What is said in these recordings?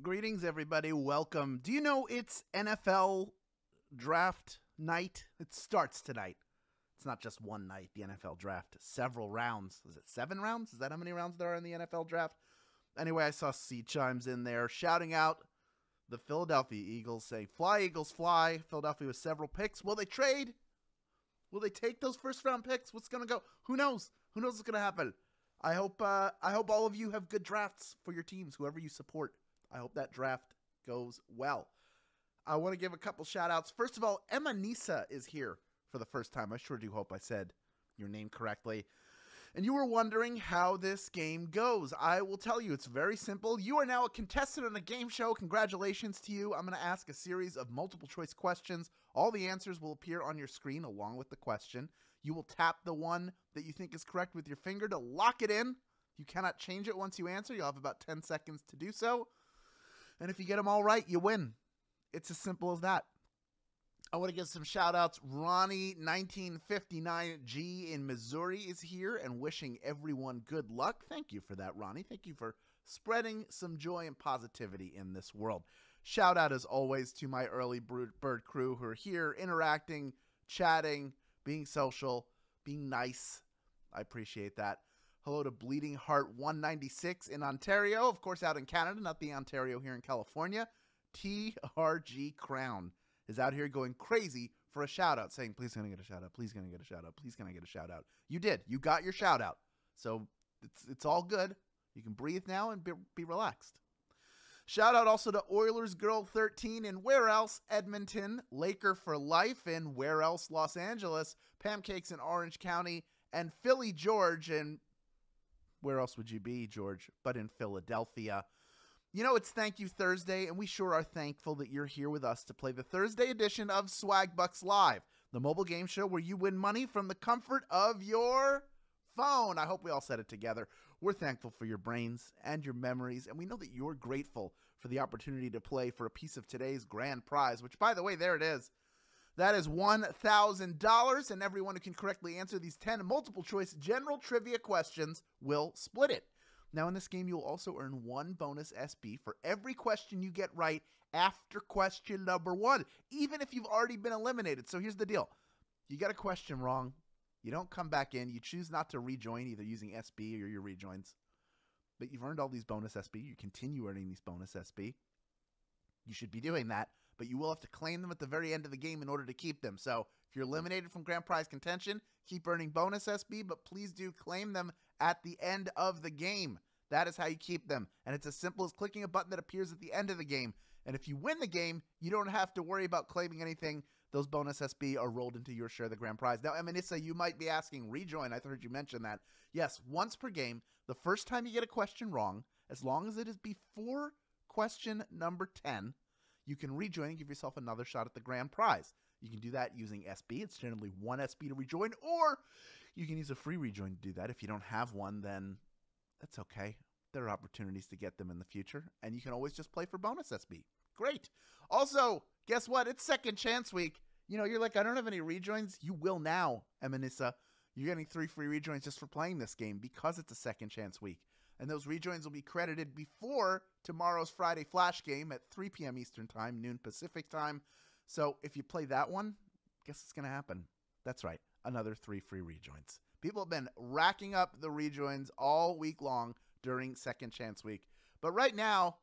Greetings, everybody. Welcome. Do you know it's NFL draft night? It starts tonight. It's not just one night, the NFL draft. Several rounds. Is it 7 rounds? Is that how many rounds there are in the NFL draft? Anyway, I saw C Chimes in there shouting out the Philadelphia Eagles, saying, "Fly, Eagles, fly." Philadelphia with several picks. Will they trade? Will they take those first-round picks? What's going to go? Who knows? Who knows what's going to happen? I hope all of you have good drafts for your teams, whoever you support. I hope that draft goes well. I want to give a couple shout-outs. First of all, Emma Nisa is here for the first time. I sure do hope I said your name correctly. And you were wondering how this game goes. I will tell you, it's very simple. You are now a contestant on a game show. Congratulations to you. I'm going to ask a series of multiple-choice questions. All the answers will appear on your screen along with the question. You will tap the one that you think is correct with your finger to lock it in. You cannot change it once you answer. You'll have about 10 seconds to do so. And if you get them all right, you win. It's as simple as that. I want to give some shout-outs. Ronnie 1959G in Missouri is here and wishing everyone good luck. Thank you for that, Ronnie. Thank you for spreading some joy and positivity in this world. Shout-out, as always, to my early bird crew who are here interacting, chatting, being social, being nice. I appreciate that. Hello to Bleeding Heart 196 in Ontario. Of course, out in Canada, not the Ontario here in California. TRG Crown is out here going crazy for a shout-out, saying, please can I get a shout-out, please can I get a shout-out, please can I get a shout-out. You did. You got your shout-out. So it's all good. You can breathe now and be relaxed. Shout-out also to Oilers Girl 13 in Where Else, Edmonton, Laker for Life in Where Else, Los Angeles, Pancakes in Orange County, and Philly George in where else would you be, George, but in Philadelphia. You know, it's Thank You Thursday, and we sure are thankful that you're here with us to play the Thursday edition of Swagbucks Live, the mobile game show where you win money from the comfort of your phone. I hope we all said it together. We're thankful for your brains and your memories, and we know that you're grateful for the opportunity to play for a piece of today's grand prize, which, by the way, there it is. That is $1,000, and everyone who can correctly answer these 10 multiple-choice general trivia questions will split it. Now, in this game, you'll also earn 1 bonus SB for every question you get right after question number 1, even if you've already been eliminated. So here's the deal. You got a question wrong. You don't come back in. You choose not to rejoin, either using SB or your rejoins. But you've earned all these bonus SB. You continue earning these bonus SB. You should be doing that, but you will have to claim them at the very end of the game in order to keep them. So if you're eliminated from grand prize contention, keep earning bonus SB, but please do claim them at the end of the game. That is how you keep them. And it's as simple as clicking a button that appears at the end of the game. And if you win the game, you don't have to worry about claiming anything. Those bonus SB are rolled into your share of the grand prize. Now, Emanissa, you might be asking, rejoin. I heard you mention that. Yes, once per game, the first time you get a question wrong, as long as it is before question number 10, you can rejoin and give yourself another shot at the grand prize. You can do that using SB. It's generally 1 SB to rejoin, or you can use a free rejoin to do that. If you don't have one, then that's okay. There are opportunities to get them in the future, and you can always just play for bonus SB. Great. Also, guess what? It's second chance week. You know, you're like, I don't have any rejoins. You will now, Emanissa. You're getting 3 free rejoins just for playing this game because it's a second chance week. And those rejoins will be credited before tomorrow's Friday Flash game at 3 p.m. Eastern Time, noon Pacific Time. So if you play that one, guess what's going to happen? That's right, another 3 free rejoins. People have been racking up the rejoins all week long during Second Chance Week. But right now,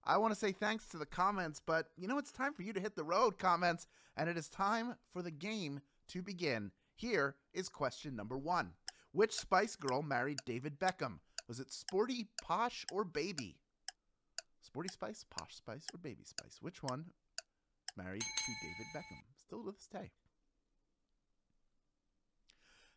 I want to say thanks to the comments, but you know, it's time for you to hit the road, comments, and it is time for the game to begin. Here is question number 1. Which Spice Girl married David Beckham? Was it Sporty, Posh, or Baby? Sporty Spice, Posh Spice, or Baby Spice? Which one married to David Beckham? Still to this day.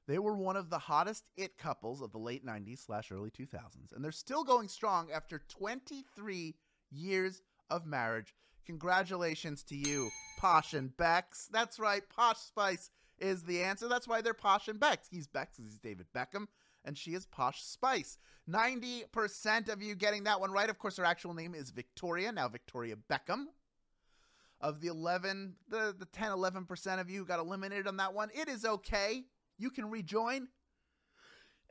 They were one of the hottest it couples of the late 90s/early 2000s, and they're still going strong after 23 years of marriage. Congratulations to you, Posh and Bex. That's right, Posh Spice is the answer. That's why they're Posh and Bex. He's Bex, he's David Beckham, and she is Posh Spice. 90% of you getting that one right. Of course, her actual name is Victoria, now Victoria Beckham. Of the 10-11% of you who got eliminated on that one, it is okay. You can rejoin.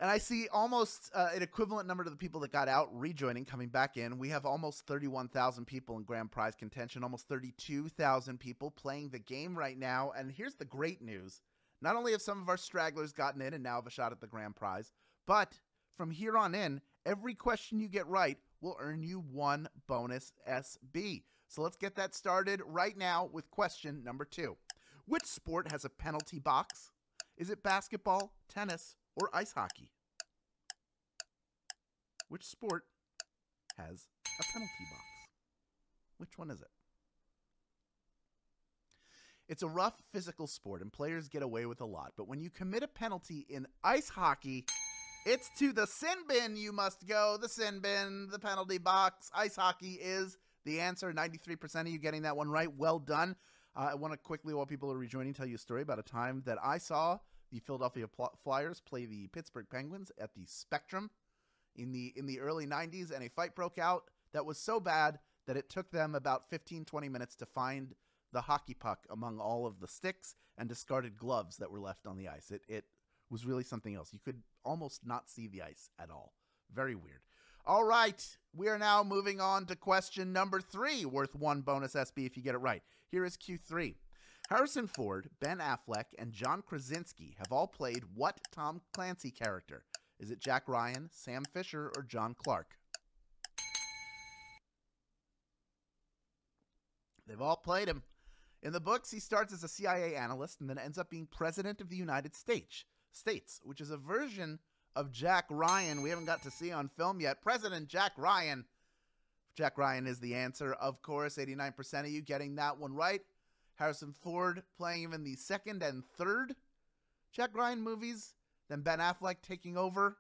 And I see almost an equivalent number to the people that got out rejoining, coming back in. We have almost 31,000 people in grand prize contention, almost 32,000 people playing the game right now. And here's the great news. Not only have some of our stragglers gotten in and now have a shot at the grand prize, but from here on in, every question you get right will earn you 1 bonus SB. So let's get that started right now with question number 2. Which sport has a penalty box? Is it basketball, tennis, or ice hockey? Which sport has a penalty box? Which one is it? It's a rough physical sport and players get away with a lot, but when you commit a penalty in ice hockey, it's to the sin bin you must go. The sin bin, the penalty box. Ice hockey is the answer. 93% of you getting that one right. Well done. I want to quickly, while people are rejoining, tell you a story about a time that I saw the Philadelphia Flyers play the Pittsburgh Penguins at the Spectrum in the early 90s, and a fight broke out that was so bad that it took them about 15-20 minutes to find the hockey puck among all of the sticks and discarded gloves that were left on the ice. It was really something else. You could almost not see the ice at all. Very weird. All right, we are now moving on to question number 3, worth 1 bonus SB if you get it right. Here is Q3. Harrison Ford, Ben Affleck, and John Krasinski have all played what Tom Clancy character? Is it Jack Ryan, Sam Fisher, or John Clark? They've all played him. In the books, he starts as a CIA analyst and then ends up being president of the United States, which is a version of Jack Ryan we haven't got to see on film yet. President Jack Ryan. Jack Ryan is the answer, of course. 89% of you getting that one right. Harrison Ford playing him in the 2nd and 3rd Jack Ryan movies. Then Ben Affleck taking over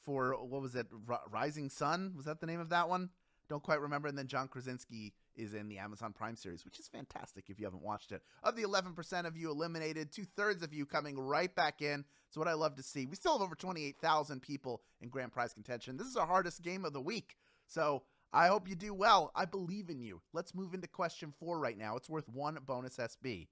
for, what was it, Rising Sun? Was that the name of that one? Don't quite remember. And then John Krasinski is in the Amazon Prime series, which is fantastic if you haven't watched it. Of the 11% of you eliminated, 2/3 of you coming right back in. It's what I love to see. We still have over 28,000 people in grand prize contention. This is our hardest game of the week. So I hope you do well. I believe in you. Let's move into question 4 right now. It's worth 1 bonus SB.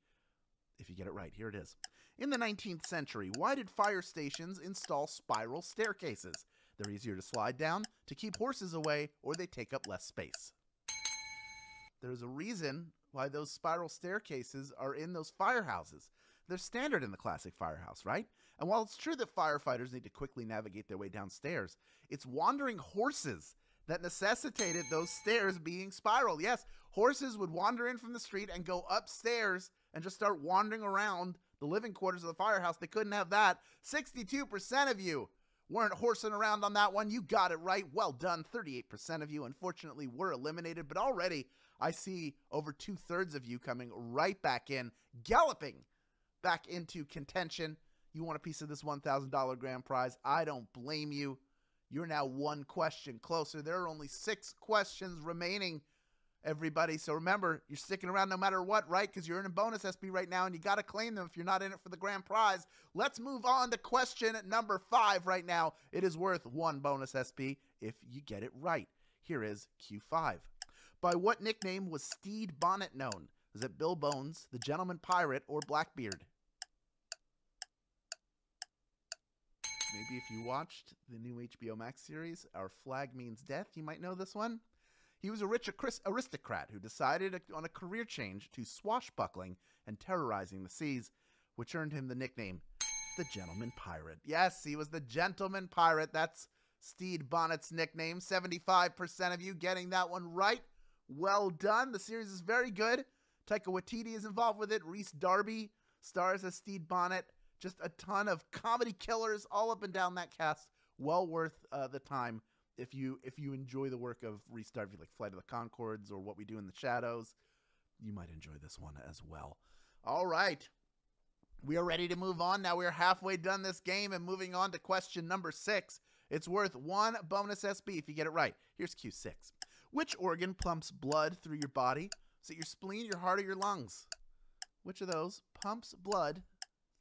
If you get it right, here it is. In the 19th century, why did fire stations install spiral staircases? They're easier to slide down, to keep horses away, or they take up less space. There's a reason why those spiral staircases are in those firehouses. They're standard in the classic firehouse, right? And while it's true that firefighters need to quickly navigate their way downstairs, it's wandering horses that necessitated those stairs being spiral. Yes, horses would wander in from the street and go upstairs and just start wandering around the living quarters of the firehouse. They couldn't have that. 62% of you weren't horsing around on that one. You got it right. Well done. 38% of you, unfortunately, were eliminated. But already, I see over 2/3 of you coming right back in, galloping back into contention. You want a piece of this $1,000 grand prize? I don't blame you. You're now 1 question closer. There are only 6 questions remaining, everybody. So remember, you're sticking around no matter what, right? Because you're in a bonus SB right now, and you got to claim them if you're not in it for the grand prize. Let's move on to question number 5 right now. It is worth 1 bonus SB if you get it right. Here is Q5. By what nickname was Stede Bonnet known? Is it Bill Bones, the Gentleman Pirate, or Blackbeard? Maybe if you watched the new HBO Max series, Our Flag Means Death, you might know this one. He was a rich aristocrat who decided on a career change to swashbuckling and terrorizing the seas, which earned him the nickname, the Gentleman Pirate. Yes, he was the Gentleman Pirate. That's Stede Bonnet's nickname. 75% of you getting that one right. Well done. The series is very good. Taika Waititi is involved with it. Rhys Darby stars as Stede Bonnet. Just a ton of comedy killers all up and down that cast. Well worth the time if you enjoy the work of Rhys Darby, like Flight of the Conchords or What We Do in the Shadows. You might enjoy this one as well. All right. We are ready to move on. Now we are halfway done this game and moving on to question number 6. It's worth 1 bonus SB if you get it right. Here's Q6. Which organ pumps blood through your body? Is it your spleen, your heart, or your lungs? Which of those pumps blood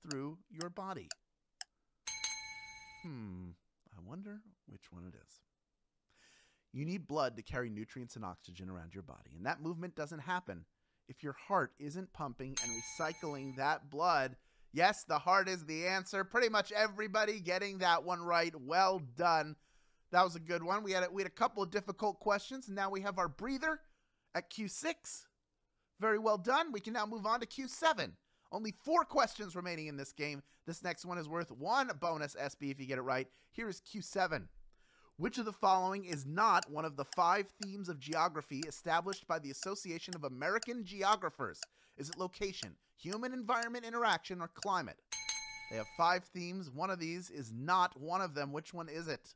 through your body? I wonder which one it is. You need blood to carry nutrients and oxygen around your body, and that movement doesn't happen if your heart isn't pumping and recycling that blood. Yes, the heart is the answer. Pretty much everybody getting that one right. Well done. That was a good one. We had a couple of difficult questions, and now we have our breather at Q6. Very well done. We can now move on to Q7. Only 4 questions remaining in this game. This next one is worth 1 bonus SB if you get it right. Here is Q7. Which of the following is not one of the 5 themes of geography established by the Association of American Geographers? Is it location, human environment interaction, or climate? They have 5 themes. One of these is not one of them. Which one is it?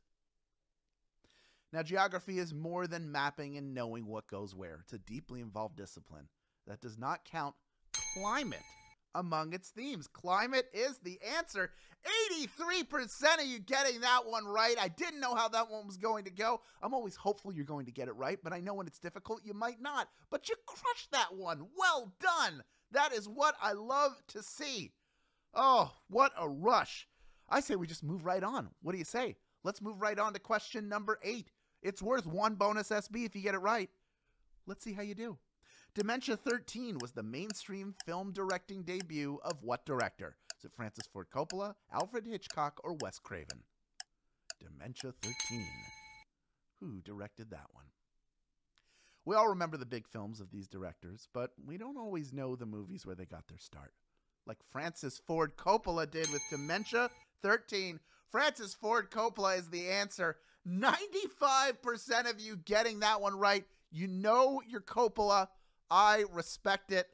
Now, geography is more than mapping and knowing what goes where. It's a deeply involved discipline. That does not count climate among its themes. Climate is the answer. 83% of you getting that one right. I didn't know how that one was going to go. I'm always hopeful you're going to get it right, but I know when it's difficult, you might not. But you crushed that one. Well done. That is what I love to see. Oh, what a rush. I say we just move right on. What do you say? Let's move right on to question number 8. It's worth 1 bonus SB if you get it right. Let's see how you do. Dementia 13 was the mainstream film directing debut of what director? Is it Francis Ford Coppola, Alfred Hitchcock, or Wes Craven? Dementia 13. Who directed that one? We all remember the big films of these directors, but we don't always know the movies where they got their start. Like Francis Ford Coppola did with Dementia 13. Francis Ford Coppola is the answer. 95% of you getting that one right. You know your Coppola. I respect it.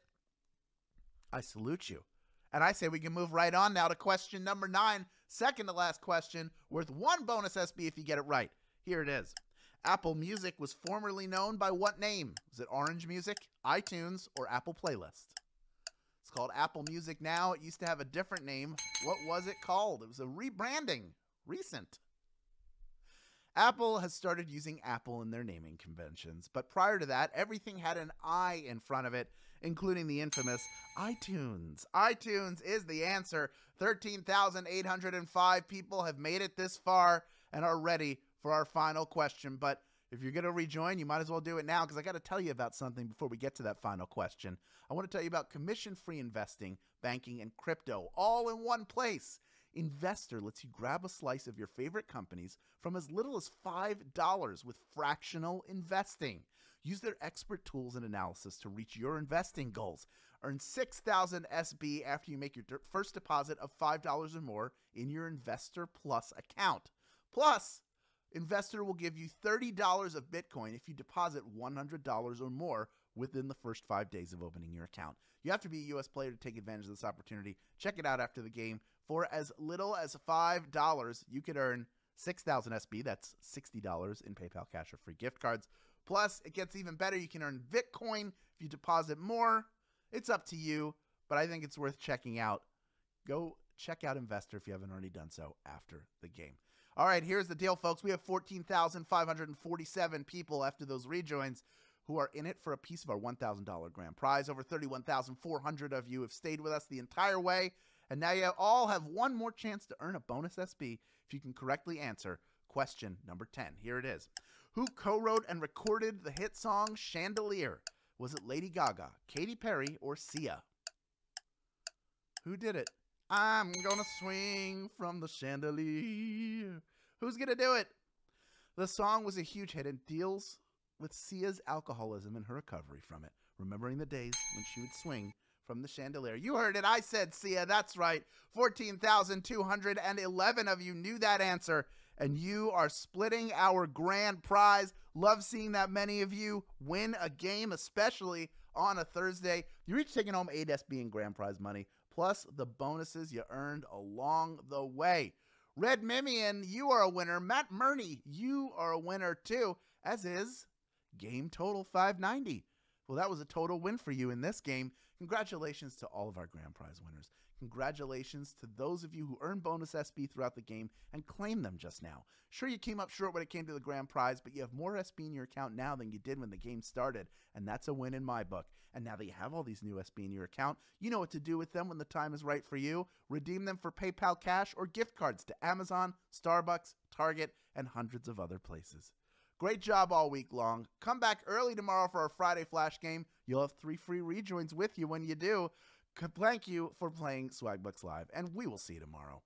I salute you. And I say we can move right on now to question number 9, second to last question, worth 1 bonus SB if you get it right. Here it is. Apple Music was formerly known by what name? Was it Orange Music, iTunes, or Apple Playlist? It's called Apple Music now. It used to have a different name. What was it called? It was a rebranding. Recent. Apple has started using Apple in their naming conventions, but prior to that, everything had an I in front of it, including the infamous iTunes. iTunes is the answer. 13,805 people have made it this far and are ready for our final question. But if you're going to rejoin, you might as well do it now, because I got to tell you about something before we get to that final question. I want to tell you about commission-free investing, banking, and crypto all in one place. Investor lets you grab a slice of your favorite companies from as little as $5 with fractional investing. Use their expert tools and analysis to reach your investing goals. Earn 6,000 SB after you make your first deposit of $5 or more in your Investor Plus account. Plus, Investor will give you $30 of Bitcoin if you deposit $100 or more within the first 5 days of opening your account. You have to be a U.S. player to take advantage of this opportunity. Check it out after the game. For as little as $5, you could earn 6,000 SB. That's $60 in PayPal cash or free gift cards. Plus, it gets even better. You can earn Bitcoin if you deposit more. It's up to you, but I think it's worth checking out. Go check out Investor if you haven't already done so after the game. All right, here's the deal, folks. We have 14,547 people after those rejoins who are in it for a piece of our $1,000 grand prize. Over 31,400 of you have stayed with us the entire way. And now you all have one more chance to earn a bonus SB if you can correctly answer question number 10. Here it is. Who co-wrote and recorded the hit song Chandelier? Was it Lady Gaga, Katy Perry, or Sia? Who did it? I'm gonna swing from the chandelier. Who's gonna do it? The song was a huge hit and deals with Sia's alcoholism and her recovery from it, remembering the days when she would swing from the chandelier. You heard it. I said Sia. That's right. 14,211 of you knew that answer, and you are splitting our grand prize. Love seeing that many of you win a game, especially on a Thursday. You're each taking home 8 SB in grand prize money, plus the bonuses you earned along the way. Red Mimian, you are a winner. Matt Murney, you are a winner too, as is Game Total 590. Well, that was a total win for you in this game. Congratulations to all of our grand prize winners. Congratulations to those of you who earned bonus SB throughout the game and claimed them just now. Sure, you came up short when it came to the grand prize, but you have more SB in your account now than you did when the game started, and that's a win in my book. And now that you have all these new SB in your account, you know what to do with them when the time is right for you. Redeem them for PayPal cash or gift cards to Amazon, Starbucks, Target, and hundreds of other places. Great job all week long. Come back early tomorrow for our Friday Flash game. You'll have 3 free rejoins with you when you do. Thank you for playing Swagbucks Live, and we will see you tomorrow.